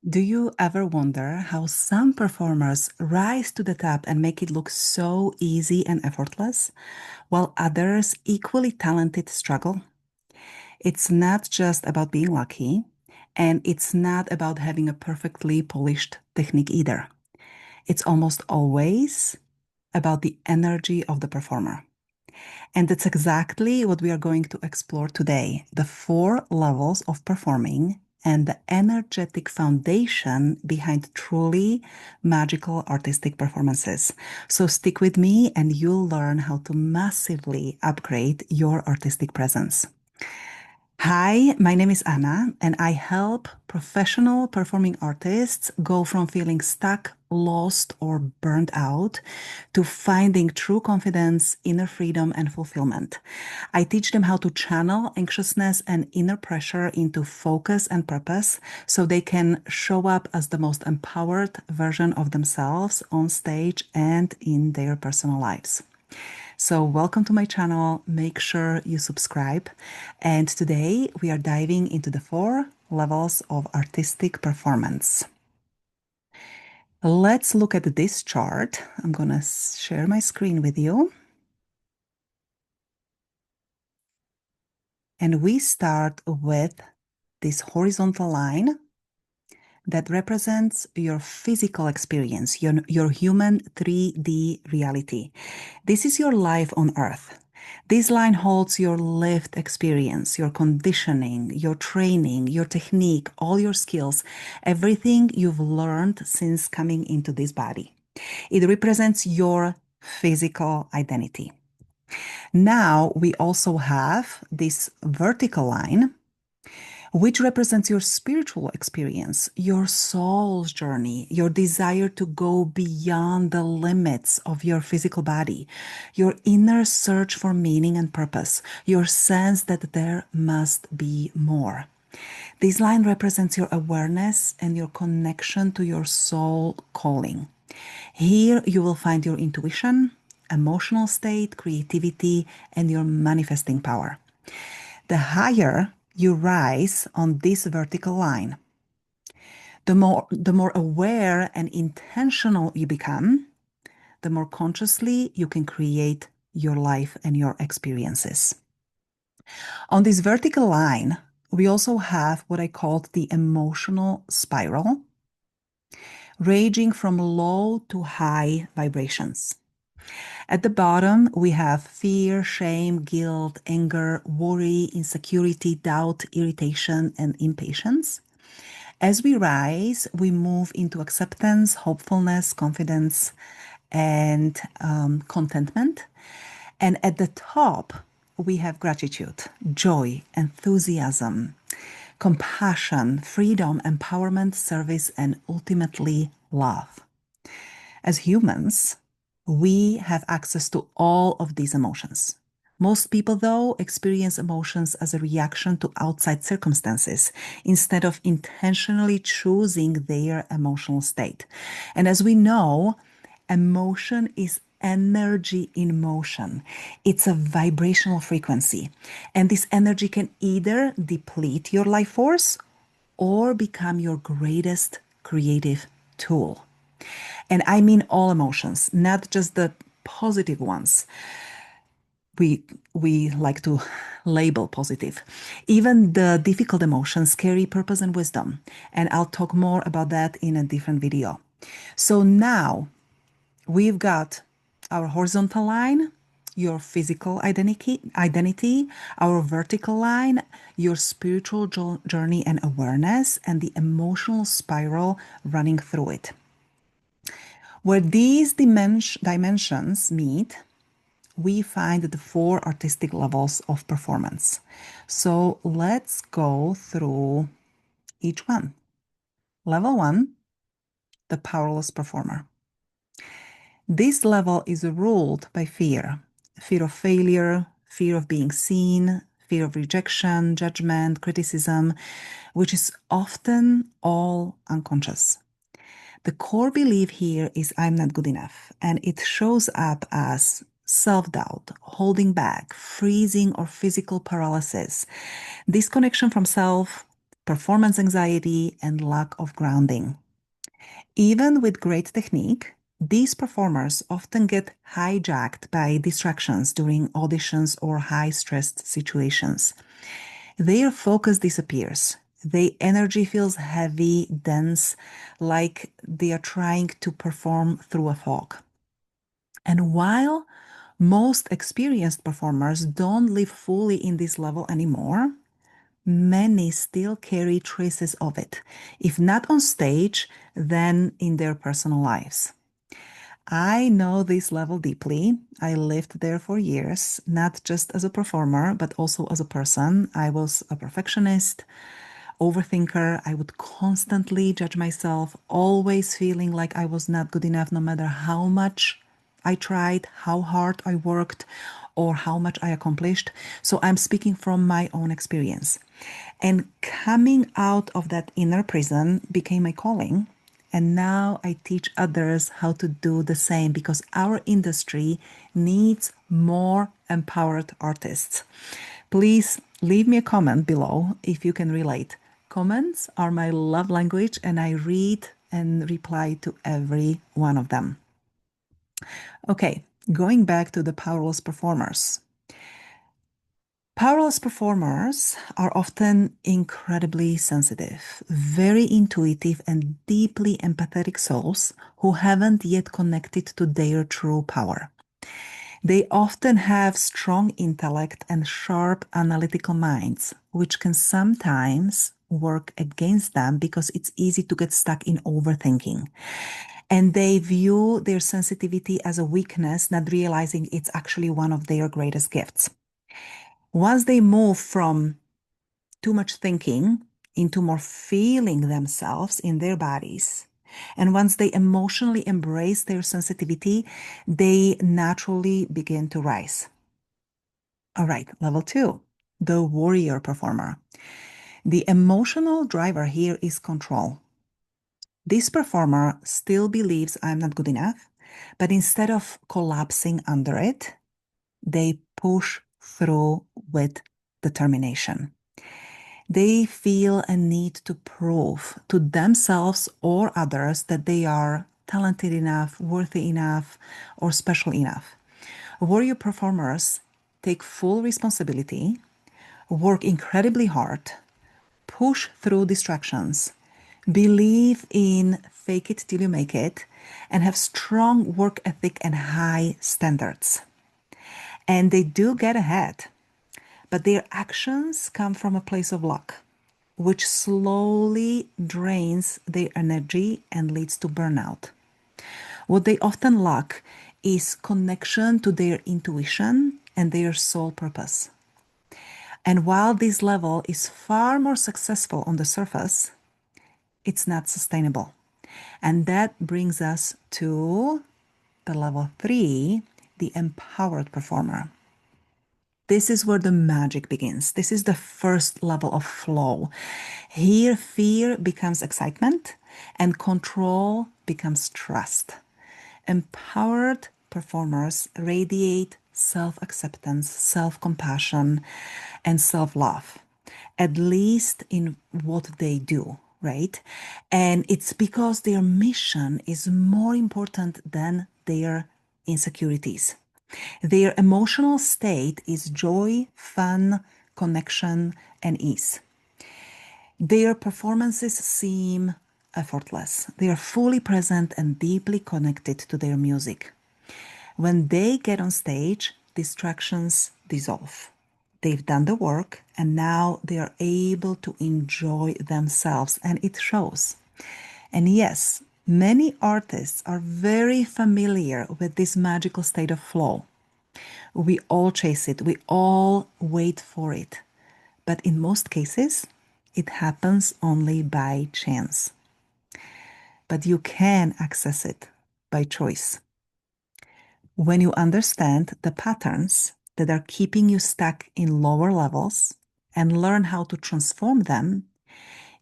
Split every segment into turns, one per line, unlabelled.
Do you ever wonder how some performers rise to the top and make it look so easy and effortless, while others, equally talented, struggle? It's not just about being lucky, and it's not about having a perfectly polished technique either. It's almost always about the energy of the performer. And that's exactly what we are going to explore today, the four levels of performing and the energetic foundation behind truly magical artistic performances. So stick with me and you'll learn how to massively upgrade your artistic presence. Hi, my name is Anna, and I help professional performing artists go from feeling stuck, lost, or burned out to finding true confidence, inner freedom, and fulfillment. I teach them how to channel anxiousness and inner pressure into focus and purpose so they can show up as the most empowered version of themselves on stage and in their personal lives. So, welcome to my channel. Make sure you subscribe. And today we are diving into the four levels of artistic performance. Let's look at this chart. I'm going to share my screen with you. And we start with this horizontal line that represents your physical experience, your human 3D reality. This is your life on Earth. This line holds your lived experience, your conditioning, your training, your technique, all your skills, everything you've learned since coming into this body. It represents your physical identity. Now we also have this vertical line which represents your spiritual experience, your soul's journey, your desire to go beyond the limits of your physical body, your inner search for meaning and purpose, your sense that there must be more. This line represents your awareness and your connection to your soul calling. Here you will find your intuition, emotional state, creativity, and your manifesting power. The higher you rise on this vertical line, the more aware and intentional you become, the more consciously you can create your life and your experiences. On this vertical line, we also have what I called the emotional spiral, ranging from low to high vibrations. At the bottom, we have fear, shame, guilt, anger, worry, insecurity, doubt, irritation, and impatience. As we rise, we move into acceptance, hopefulness, confidence, and contentment. And at the top, we have gratitude, joy, enthusiasm, compassion, freedom, empowerment, service, and ultimately love. As humans, we have access to all of these emotions. Most people, though, experience emotions as a reaction to outside circumstances instead of intentionally choosing their emotional state. And as we know, emotion is energy in motion. It's a vibrational frequency. And this energy can either deplete your life force or become your greatest creative tool. And I mean all emotions, not just the positive ones. We like to label positive. Even the difficult emotions carry purpose and wisdom. And I'll talk more about that in a different video. So now we've got our horizontal line, your physical identity, our vertical line, your spiritual journey and awareness, and the emotional spiral running through it. Where these dimensions meet, we find the four artistic levels of performance. So let's go through each one. Level one, the powerless performer. This level is ruled by fear, fear of failure, fear of being seen, fear of rejection, judgment, criticism, which is often all unconscious. The core belief here is I'm not good enough, and it shows up as self-doubt, holding back, freezing, or physical paralysis, disconnection from self, performance anxiety, and lack of grounding. Even with great technique, these performers often get hijacked by distractions during auditions or high stressed situations. Their focus disappears. Their energy feels heavy, dense, like they are trying to perform through a fog. And while most experienced performers don't live fully in this level anymore, many still carry traces of it, if not on stage, then in their personal lives. I know this level deeply. I lived there for years, not just as a performer, but also as a person. I was a perfectionist, overthinker. I would constantly judge myself, always feeling like I was not good enough, no matter how much I tried, how hard I worked, or how much I accomplished. So I'm speaking from my own experience. And coming out of that inner prison became my calling. And now I teach others how to do the same because our industry needs more empowered artists. Please leave me a comment below if you can relate. Comments are my love language, and I read and reply to every one of them. Okay, going back to the powerless performers. Powerless performers are often incredibly sensitive, very intuitive, and deeply empathetic souls who haven't yet connected to their true power. They often have strong intellect and sharp analytical minds, which can sometimes work against them because it's easy to get stuck in overthinking. And they view their sensitivity as a weakness, not realizing it's actually one of their greatest gifts. Once they move from too much thinking into more feeling themselves in their bodies, and once they emotionally embrace their sensitivity, they naturally begin to rise. All right, level two, the warrior performer. The emotional driver here is control. This performer still believes I'm not good enough, but instead of collapsing under it, they push through with determination. They feel a need to prove to themselves or others that they are talented enough, worthy enough, or special enough. Warrior performers take full responsibility, work incredibly hard, push through distractions, believe in fake it till you make it, and have strong work ethic and high standards. And they do get ahead, but their actions come from a place of luck, which slowly drains their energy and leads to burnout. What they often lack is connection to their intuition and their soul purpose. And while this level is far more successful on the surface, it's not sustainable. And that brings us to the level three, the empowered performer. This is where the magic begins. This is the first level of flow. Here, fear becomes excitement and control becomes trust. Empowered performers radiate self acceptance, self compassion, and self love, at least in what they do, right? And it's because their mission is more important than their insecurities. Their emotional state is joy, fun, connection, and ease. Their performances seem effortless. They are fully present and deeply connected to their music. When they get on stage, distractions dissolve. They've done the work and now they are able to enjoy themselves, and it shows. And yes, many artists are very familiar with this magical state of flow. We all chase it, we all wait for it. But in most cases, it happens only by chance. But you can access it by choice. When you understand the patterns that are keeping you stuck in lower levels and learn how to transform them,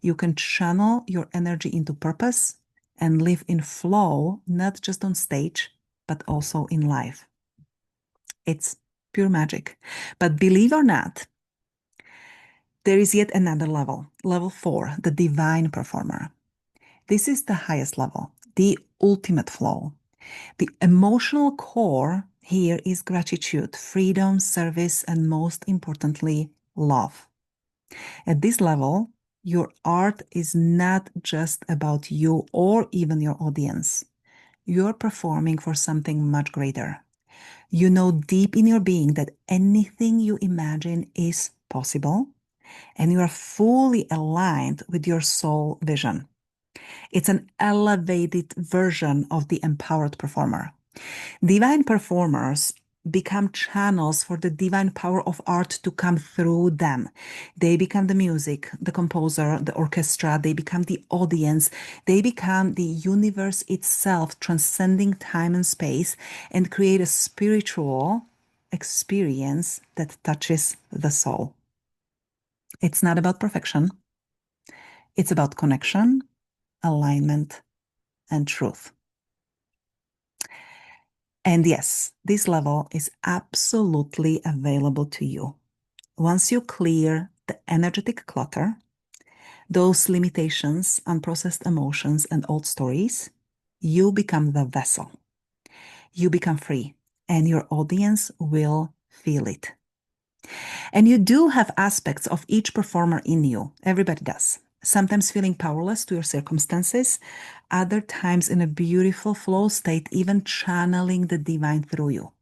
you can channel your energy into purpose and live in flow, not just on stage, but also in life. It's pure magic. But believe or not, There is yet another level, level 4, the divine performer. This is the highest level, the ultimate flow. The emotional core here is gratitude, freedom, service, and most importantly, love. At this level, your art is not just about you or even your audience. You're performing for something much greater. You know deep in your being that anything you imagine is possible, and you are fully aligned with your soul vision. It's an elevated version of the empowered performer. Divine performers become channels for the divine power of art to come through them. They become the music, the composer, the orchestra, they become the audience, they become the universe itself, transcending time and space, and create a spiritual experience that touches the soul. It's not about perfection, it's about connection, alignment, and truth. And yes, this level is absolutely available to you. Once you clear the energetic clutter, those limitations, unprocessed emotions, and old stories, you become the vessel. You become free, and your audience will feel it. And you do have aspects of each performer in you. Everybody does. Sometimes feeling powerless to your circumstances, other times in a beautiful flow state, even channeling the divine through you.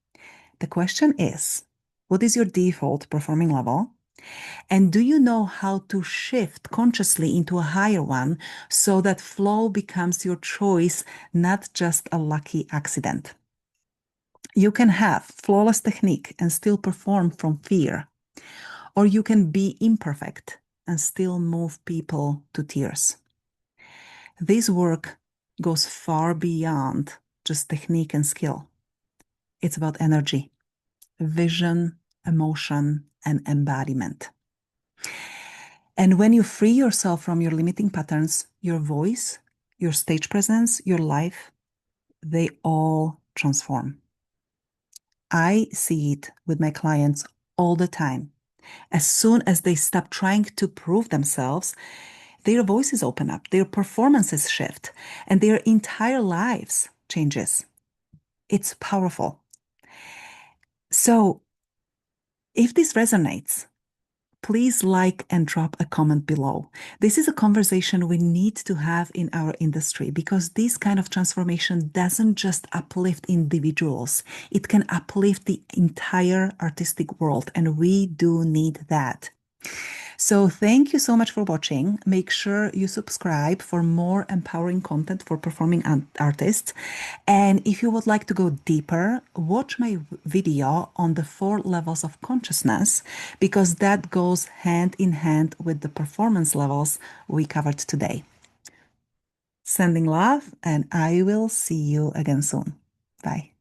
The question is, what is your default performing level? And do you know how to shift consciously into a higher one so that flow becomes your choice, not just a lucky accident? You can have flawless technique and still perform from fear, or you can be imperfect and still move people to tears. This work goes far beyond just technique and skill. It's about energy, vision, emotion, and embodiment. And when you free yourself from your limiting patterns, your voice, your stage presence, your life, they all transform. I see it with my clients all the time. As soon as they stop trying to prove themselves, their voices open up, their performances shift, and their entire lives changes. It's powerful. So if this resonates, please like and drop a comment below. This is a conversation we need to have in our industry because this kind of transformation doesn't just uplift individuals, it can uplift the entire artistic world, and we do need that. So thank you so much for watching. Make sure you subscribe for more empowering content for performing artists. And if you would like to go deeper, watch my video on the 4 levels of consciousness, because that goes hand in hand with the performance levels we covered today. Sending love, and I will see you again soon. Bye.